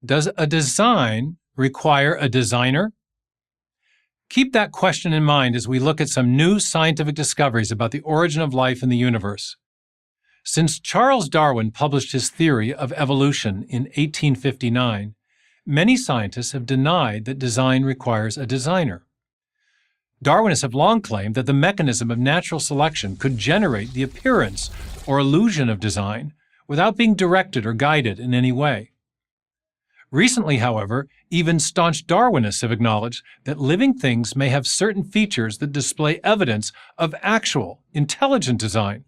Does a design require a designer? Keep that question in mind as we look at some new scientific discoveries about the origin of life in the universe. Since Charles Darwin published his theory of evolution in 1859, many scientists have denied that design requires a designer. Darwinists have long claimed that the mechanism of natural selection could generate the appearance or illusion of design without being directed or guided in any way. Recently, however, even staunch Darwinists have acknowledged that living things may have certain features that display evidence of actual, intelligent design,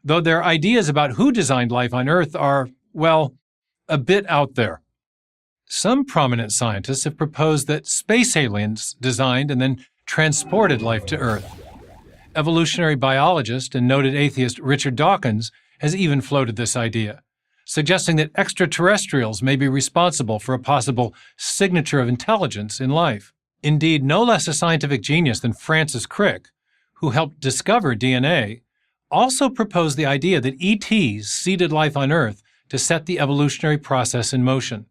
though their ideas about who designed life on Earth are, well, a bit out there. Some prominent scientists have proposed that space aliens designed and then transported life to Earth. Evolutionary biologist and noted atheist Richard Dawkins has even floated this idea, suggesting that extraterrestrials may be responsible for a possible signature of intelligence in life. Indeed, no less a scientific genius than Francis Crick, who helped discover DNA, also proposed the idea that ETs seeded life on Earth to set the evolutionary process in motion.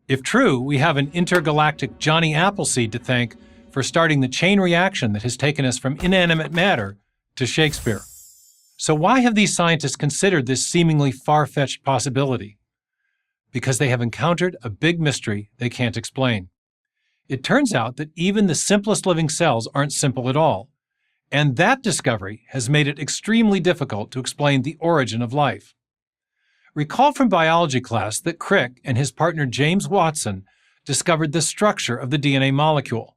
If true, we have an intergalactic Johnny Appleseed to thank for starting the chain reaction that has taken us from inanimate matter to Shakespeare. So why have these scientists considered this seemingly far-fetched possibility? Because they have encountered a big mystery they can't explain. It turns out that even the simplest living cells aren't simple at all, and that discovery has made it extremely difficult to explain the origin of life. Recall from biology class that Crick and his partner James Watson discovered the structure of the DNA molecule.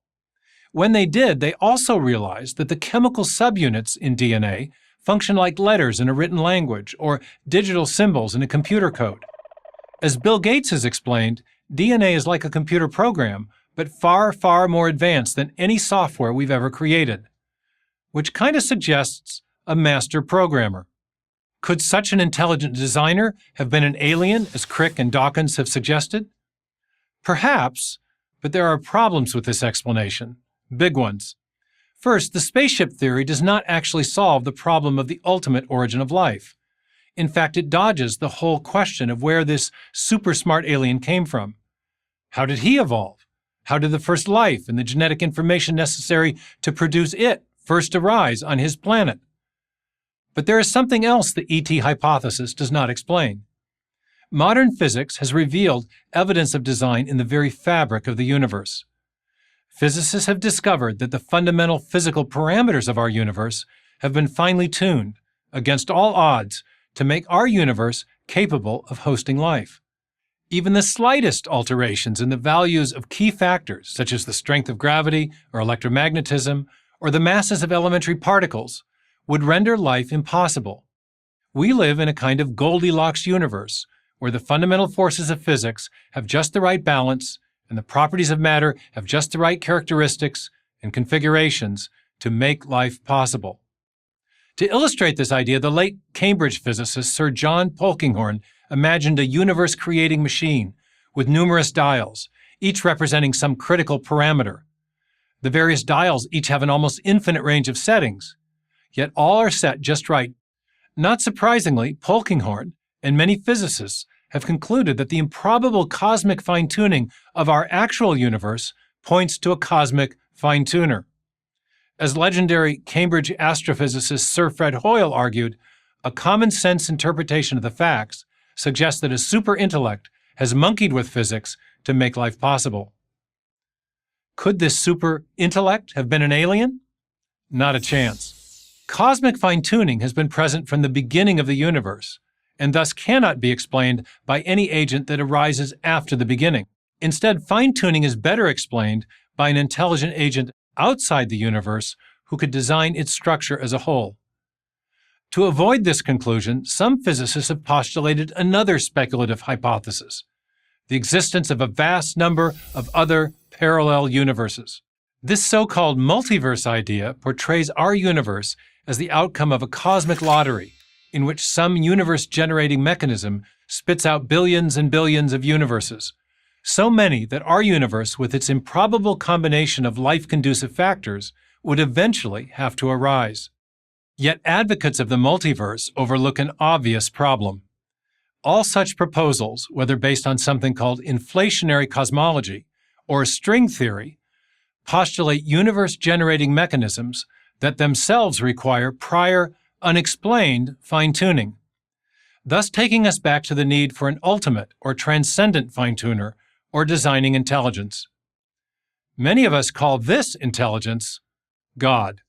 When they did, they also realized that the chemical subunits in DNA function like letters in a written language or digital symbols in a computer code. As Bill Gates has explained, DNA is like a computer program, but far, far more advanced than any software we've ever created, which kind of suggests a master programmer. Could such an intelligent designer have been an alien, as Crick and Dawkins have suggested? Perhaps, but there are problems with this explanation, big ones. First, the spaceship theory does not actually solve the problem of the ultimate origin of life. In fact, it dodges the whole question of where this super smart alien came from. How did he evolve? How did the first life and the genetic information necessary to produce it first arise on his planet? But there is something else the ET hypothesis does not explain. Modern physics has revealed evidence of design in the very fabric of the universe. Physicists have discovered that the fundamental physical parameters of our universe have been finely tuned, against all odds, to make our universe capable of hosting life. Even the slightest alterations in the values of key factors, such as the strength of gravity or electromagnetism, or the masses of elementary particles, would render life impossible. We live in a kind of Goldilocks universe, where the fundamental forces of physics have just the right balance, and the properties of matter have just the right characteristics and configurations to make life possible. To illustrate this idea, the late Cambridge physicist Sir John Polkinghorne imagined a universe-creating machine with numerous dials, each representing some critical parameter. The various dials each have an almost infinite range of settings, yet all are set just right. Not surprisingly, Polkinghorne and many physicists have concluded that the improbable cosmic fine-tuning of our actual universe points to a cosmic fine-tuner. As legendary Cambridge astrophysicist Sir Fred Hoyle argued, a common-sense interpretation of the facts suggests that a super-intellect has monkeyed with physics to make life possible. Could this super-intellect have been an alien? Not a chance. Cosmic fine-tuning has been present from the beginning of the universe, and thus cannot be explained by any agent that arises after the beginning. Instead, fine-tuning is better explained by an intelligent agent outside the universe who could design its structure as a whole. To avoid this conclusion, some physicists have postulated another speculative hypothesis: the existence of a vast number of other parallel universes. This so-called multiverse idea portrays our universe as the outcome of a cosmic lottery, in which some universe-generating mechanism spits out billions and billions of universes, so many that our universe, with its improbable combination of life-conducive factors, would eventually have to arise. Yet advocates of the multiverse overlook an obvious problem. All such proposals, whether based on something called inflationary cosmology or string theory, postulate universe-generating mechanisms that themselves require prior, unexplained fine-tuning, thus taking us back to the need for an ultimate or transcendent fine-tuner or designing intelligence. Many of us call this intelligence God.